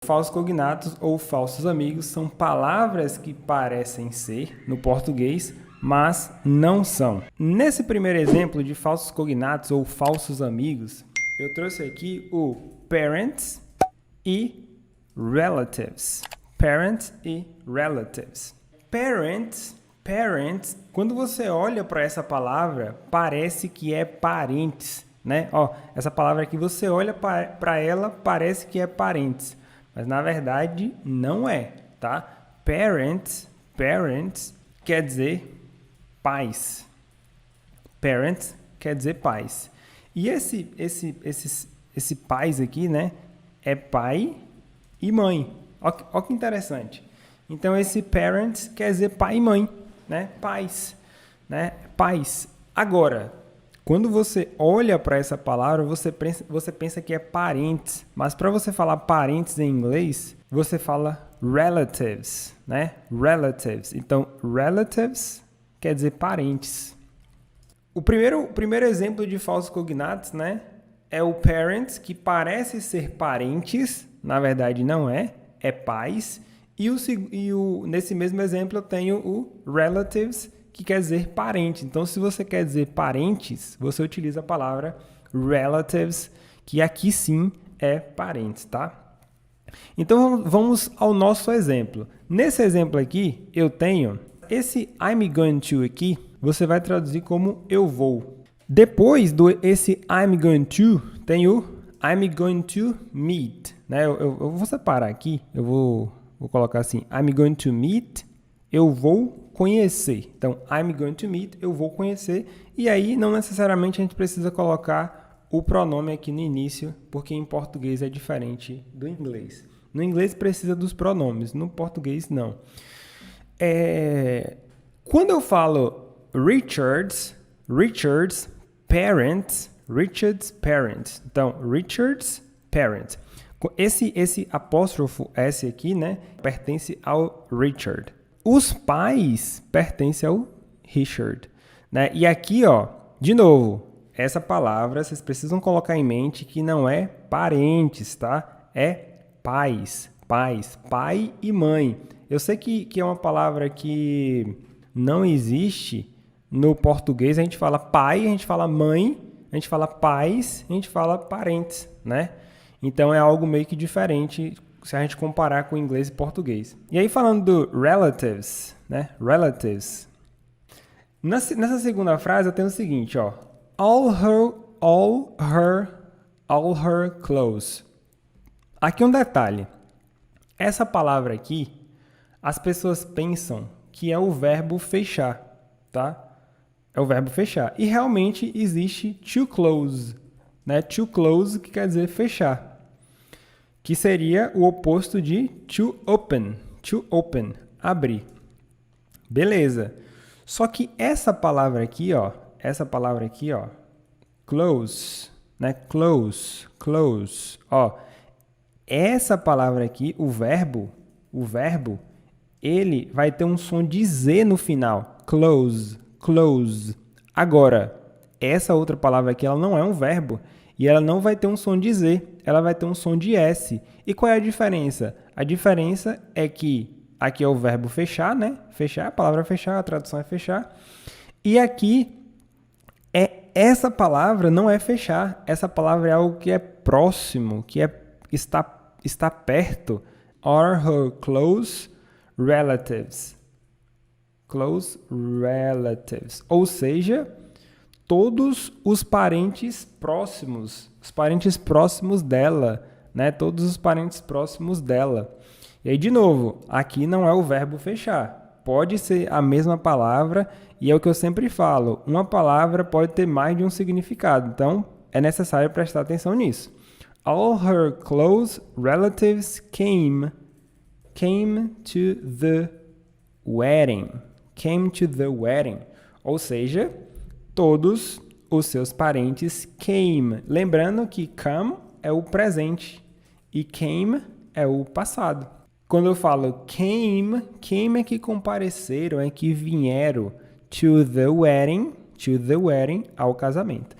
Falsos cognatos ou falsos amigos são palavras que parecem ser no português, mas não são. Nesse primeiro exemplo de falsos cognatos ou falsos amigos, eu trouxe aqui o parents e relatives. Parents e relatives. Parents, quando você olha para essa palavra, parece que é parentes, né? Ó, essa palavra aqui, você olha para ela, parece que é parentes, mas na verdade não é, tá? Parents quer dizer pais. Parents quer dizer pais. E esse pais aqui, né, é pai e mãe. Ó que interessante. Então, esse parents quer dizer pai e mãe, né? Pais, né? Pais. Agora, quando você olha para essa palavra, você pensa que é parentes. Mas para você falar parentes em inglês, você fala relatives, né? Relatives. Então, relatives quer dizer parentes. O primeiro exemplo de falsos cognatos, né, é o parents, que parece ser parentes, na verdade não é, é pais. Nesse mesmo exemplo eu tenho o relatives, que quer dizer parente. Então, se você quer dizer parentes, você utiliza a palavra relatives, que aqui sim é parentes, tá? Então, vamos ao nosso exemplo. Nesse exemplo aqui, eu tenho esse I'm going to aqui, você vai traduzir como eu vou. Depois esse I'm going to, tem o I'm going to meet, né? Eu vou separar aqui, eu vou colocar assim, I'm going to meet, eu vou conhecer. Então, I'm going to meet, eu vou conhecer. E aí, não necessariamente a gente precisa colocar o pronome aqui no início, porque em português é diferente do inglês. No inglês precisa dos pronomes, no português não. Quando eu falo Richard's parents. Então, Richard's parents. Esse apóstrofo S aqui, né, pertence ao Richard. Os pais pertencem ao Richard, né? E aqui, ó, de novo, essa palavra vocês precisam colocar em mente que não é parentes, tá? É pais, pai e mãe. Eu sei que é uma palavra que não existe no português. A gente fala pai, a gente fala mãe, a gente fala pais, a gente fala parentes, né? Então, é algo meio que diferente se a gente comparar com inglês e português. E aí, falando do relatives, né? Relatives. Nessa segunda frase, eu tenho o seguinte, ó. All her clothes. Aqui um detalhe. Essa palavra aqui, as pessoas pensam que é o verbo fechar, tá? É o verbo fechar. E realmente existe to close, né? To close, que quer dizer fechar. Que seria o oposto de to open. To open, abrir. Beleza. Só que essa palavra aqui, ó, close, né? Close, ó. Essa palavra aqui, o verbo, ele vai ter um som de Z no final. Close. Agora, essa outra palavra aqui, ela não é um verbo e ela não vai ter um som de Z, ela vai ter um som de S. E qual é a diferença? A diferença é que aqui é o verbo fechar, né? Fechar, a palavra fechar, a tradução é fechar. E aqui, essa palavra não é fechar. Essa palavra é algo que é próximo, que está perto. Are her close relatives. Close relatives. Ou seja, todos os parentes próximos dela, né? Todos os parentes próximos dela. E aí, de novo, aqui não é o verbo fechar. Pode ser a mesma palavra, e é o que eu sempre falo, uma palavra pode ter mais de um significado, então é necessário prestar atenção nisso. All her close relatives came to the wedding. Ou seja, todos os seus parentes came. Lembrando que come é o presente e came é o passado. Quando eu falo came é que compareceram, é que vieram to the wedding, ao casamento.